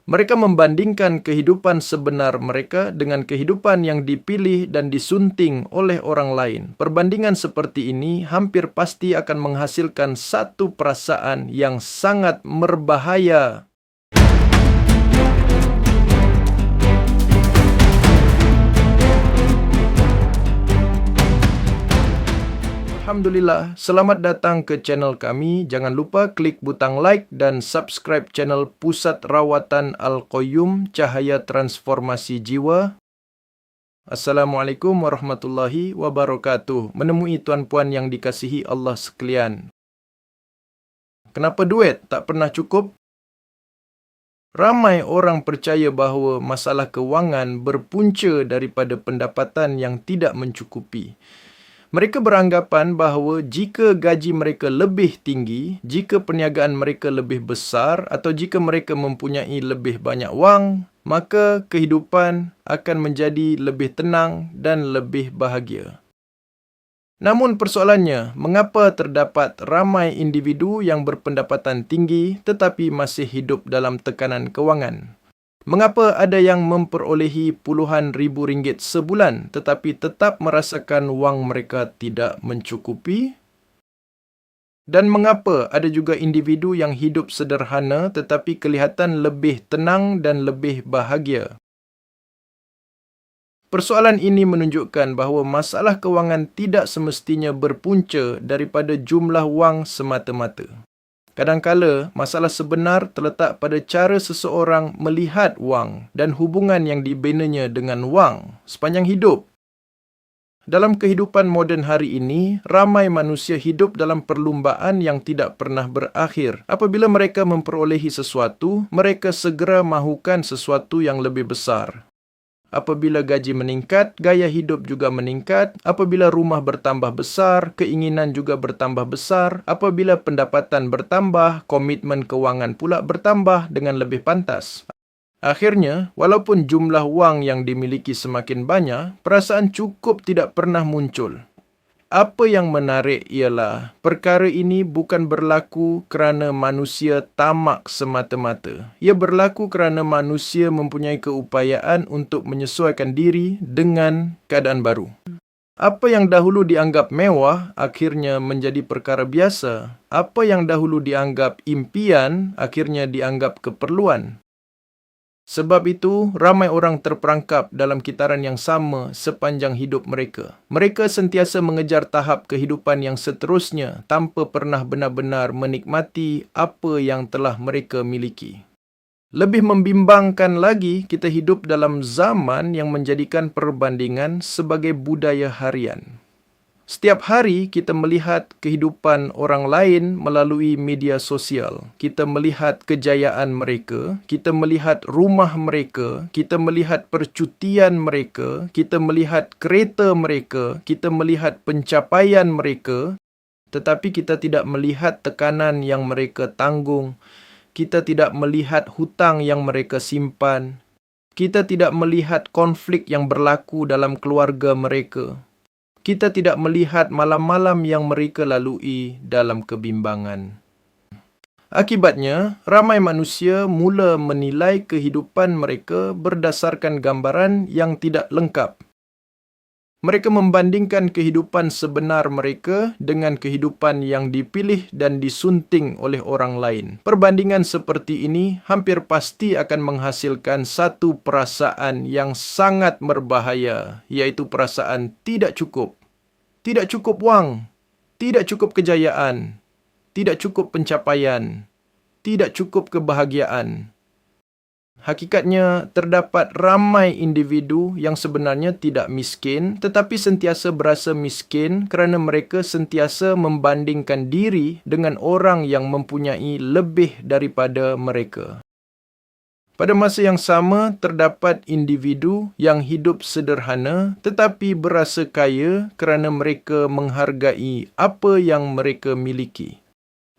Mereka membandingkan kehidupan sebenar mereka dengan kehidupan yang dipilih dan disunting oleh orang lain. Perbandingan seperti ini hampir pasti akan menghasilkan satu perasaan yang sangat berbahaya. Alhamdulillah, selamat datang ke channel kami. Jangan lupa klik butang like dan subscribe channel Pusat Rawatan Al-Qayyum Cahaya Transformasi Jiwa. Assalamualaikum warahmatullahi wabarakatuh. Menemui tuan-puan yang dikasihi Allah sekalian. Kenapa duit tak pernah cukup? Ramai orang percaya bahawa masalah kewangan berpunca daripada pendapatan yang tidak mencukupi. Mereka beranggapan bahawa jika gaji mereka lebih tinggi, jika perniagaan mereka lebih besar atau jika mereka mempunyai lebih banyak wang, maka kehidupan akan menjadi lebih tenang dan lebih bahagia. Namun persoalannya, mengapa terdapat ramai individu yang berpendapatan tinggi tetapi masih hidup dalam tekanan kewangan? Mengapa ada yang memperolehi puluhan ribu ringgit sebulan tetapi tetap merasakan wang mereka tidak mencukupi? Dan mengapa ada juga individu yang hidup sederhana tetapi kelihatan lebih tenang dan lebih bahagia? Persoalan ini menunjukkan bahawa masalah kewangan tidak semestinya berpunca daripada jumlah wang semata-mata. Kadangkala, masalah sebenar terletak pada cara seseorang melihat wang dan hubungan yang dibinanya dengan wang sepanjang hidup. Dalam kehidupan moden hari ini, ramai manusia hidup dalam perlumbaan yang tidak pernah berakhir. Apabila mereka memperolehi sesuatu, mereka segera mahukan sesuatu yang lebih besar. Apabila gaji meningkat, gaya hidup juga meningkat. Apabila rumah bertambah besar, keinginan juga bertambah besar. Apabila pendapatan bertambah, komitmen kewangan pula bertambah dengan lebih pantas. Akhirnya, walaupun jumlah wang yang dimiliki semakin banyak, perasaan cukup tidak pernah muncul. Apa yang menarik ialah perkara ini bukan berlaku kerana manusia tamak semata-mata. Ia berlaku kerana manusia mempunyai keupayaan untuk menyesuaikan diri dengan keadaan baru. Apa yang dahulu dianggap mewah akhirnya menjadi perkara biasa. Apa yang dahulu dianggap impian akhirnya dianggap keperluan. Sebab itu, ramai orang terperangkap dalam kitaran yang sama sepanjang hidup mereka. Mereka sentiasa mengejar tahap kehidupan yang seterusnya tanpa pernah benar-benar menikmati apa yang telah mereka miliki. Lebih membimbangkan lagi, kita hidup dalam zaman yang menjadikan perbandingan sebagai budaya harian. Setiap hari kita melihat kehidupan orang lain melalui media sosial. Kita melihat kejayaan mereka, kita melihat rumah mereka, kita melihat percutian mereka, kita melihat kereta mereka, kita melihat pencapaian mereka, tetapi kita tidak melihat tekanan yang mereka tanggung. Kita tidak melihat hutang yang mereka simpan. Kita tidak melihat konflik yang berlaku dalam keluarga mereka. Kita tidak melihat malam-malam yang mereka lalui dalam kebimbangan. Akibatnya, ramai manusia mula menilai kehidupan mereka berdasarkan gambaran yang tidak lengkap. Mereka membandingkan kehidupan sebenar mereka dengan kehidupan yang dipilih dan disunting oleh orang lain. Perbandingan seperti ini hampir pasti akan menghasilkan satu perasaan yang sangat berbahaya, iaitu perasaan tidak cukup. Tidak cukup wang, tidak cukup kejayaan, tidak cukup pencapaian, tidak cukup kebahagiaan. Hakikatnya, terdapat ramai individu yang sebenarnya tidak miskin tetapi sentiasa berasa miskin kerana mereka sentiasa membandingkan diri dengan orang yang mempunyai lebih daripada mereka. Pada masa yang sama, terdapat individu yang hidup sederhana tetapi berasa kaya kerana mereka menghargai apa yang mereka miliki.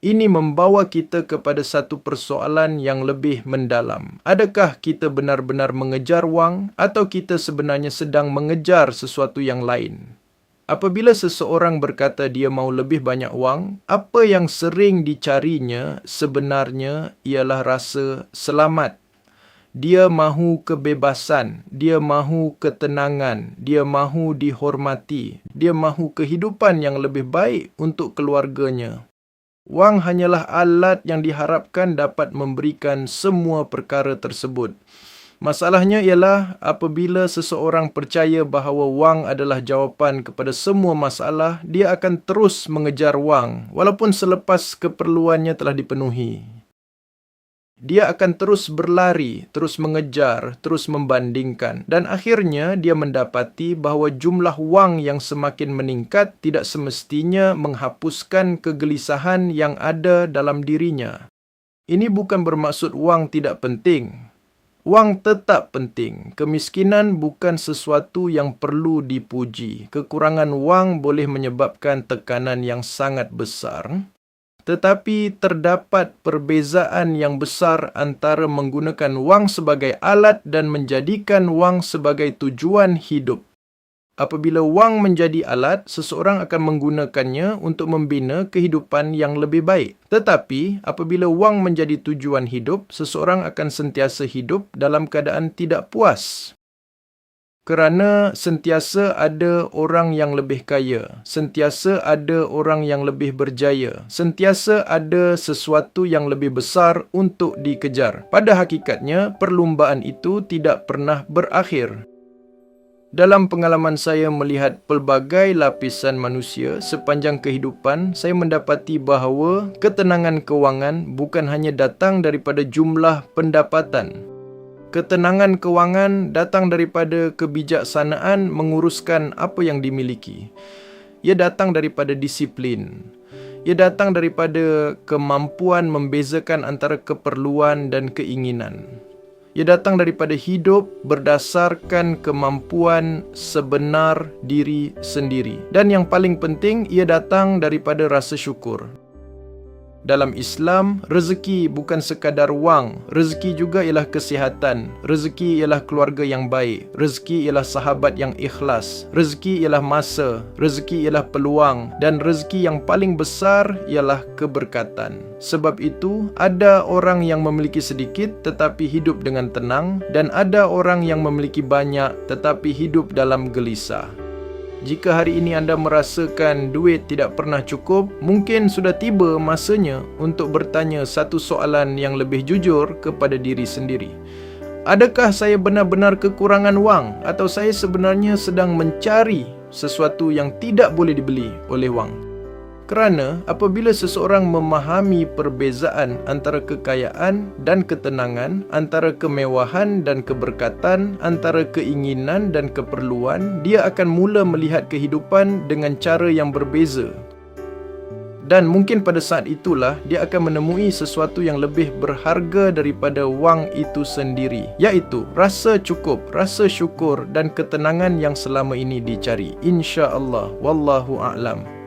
Ini membawa kita kepada satu persoalan yang lebih mendalam. Adakah kita benar-benar mengejar wang atau kita sebenarnya sedang mengejar sesuatu yang lain? Apabila seseorang berkata dia mahu lebih banyak wang, apa yang sering dicarinya sebenarnya ialah rasa selamat. Dia mahu kebebasan, dia mahu ketenangan, dia mahu dihormati, dia mahu kehidupan yang lebih baik untuk keluarganya. Wang hanyalah alat yang diharapkan dapat memberikan semua perkara tersebut. Masalahnya ialah apabila seseorang percaya bahawa wang adalah jawapan kepada semua masalah, dia akan terus mengejar wang walaupun selepas keperluannya telah dipenuhi. Dia akan terus berlari, terus mengejar, terus membandingkan. Dan akhirnya dia mendapati bahawa jumlah wang yang semakin meningkat tidak semestinya menghapuskan kegelisahan yang ada dalam dirinya. Ini bukan bermaksud wang tidak penting. Wang tetap penting. Kemiskinan bukan sesuatu yang perlu dipuji. Kekurangan wang boleh menyebabkan tekanan yang sangat besar. Tetapi terdapat perbezaan yang besar antara menggunakan wang sebagai alat dan menjadikan wang sebagai tujuan hidup. Apabila wang menjadi alat, seseorang akan menggunakannya untuk membina kehidupan yang lebih baik. Tetapi apabila wang menjadi tujuan hidup, seseorang akan sentiasa hidup dalam keadaan tidak puas. Kerana sentiasa ada orang yang lebih kaya, sentiasa ada orang yang lebih berjaya, sentiasa ada sesuatu yang lebih besar untuk dikejar. Pada hakikatnya, perlumbaan itu tidak pernah berakhir. Dalam pengalaman saya melihat pelbagai lapisan manusia sepanjang kehidupan, saya mendapati bahawa ketenangan kewangan bukan hanya datang daripada jumlah pendapatan. Ketenangan kewangan datang daripada kebijaksanaan menguruskan apa yang dimiliki. Ia datang daripada disiplin. Ia datang daripada kemampuan membezakan antara keperluan dan keinginan. Ia datang daripada hidup berdasarkan kemampuan sebenar diri sendiri. Dan yang paling penting, ia datang daripada rasa syukur. Dalam Islam, rezeki bukan sekadar wang. Rezeki juga ialah kesihatan. Rezeki ialah keluarga yang baik. Rezeki ialah sahabat yang ikhlas. Rezeki ialah masa. Rezeki ialah peluang. Dan rezeki yang paling besar ialah keberkatan. Sebab itu, ada orang yang memiliki sedikit tetapi hidup dengan tenang, dan ada orang yang memiliki banyak tetapi hidup dalam gelisah. Jika hari ini anda merasakan duit tidak pernah cukup, mungkin sudah tiba masanya untuk bertanya satu soalan yang lebih jujur kepada diri sendiri. Adakah saya benar-benar kekurangan wang, atau saya sebenarnya sedang mencari sesuatu yang tidak boleh dibeli oleh wang? Kerana apabila seseorang memahami perbezaan antara kekayaan dan ketenangan, antara kemewahan dan keberkatan, antara keinginan dan keperluan, dia akan mula melihat kehidupan dengan cara yang berbeza. Dan mungkin pada saat itulah dia akan menemui sesuatu yang lebih berharga daripada wang itu sendiri, iaitu rasa cukup, rasa syukur dan ketenangan yang selama ini dicari. Insya-Allah, wallahu a'lam.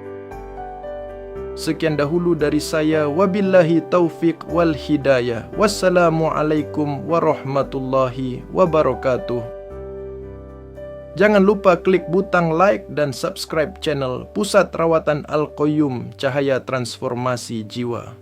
Sekian dahulu dari saya. Wabillahi taufiq wal hidayah. Wassalamualaikum warahmatullahi wabarakatuh. Jangan lupa klik butang like dan subscribe channel Pusat Rawatan Al-Qayyum Cahaya Transformasi Jiwa.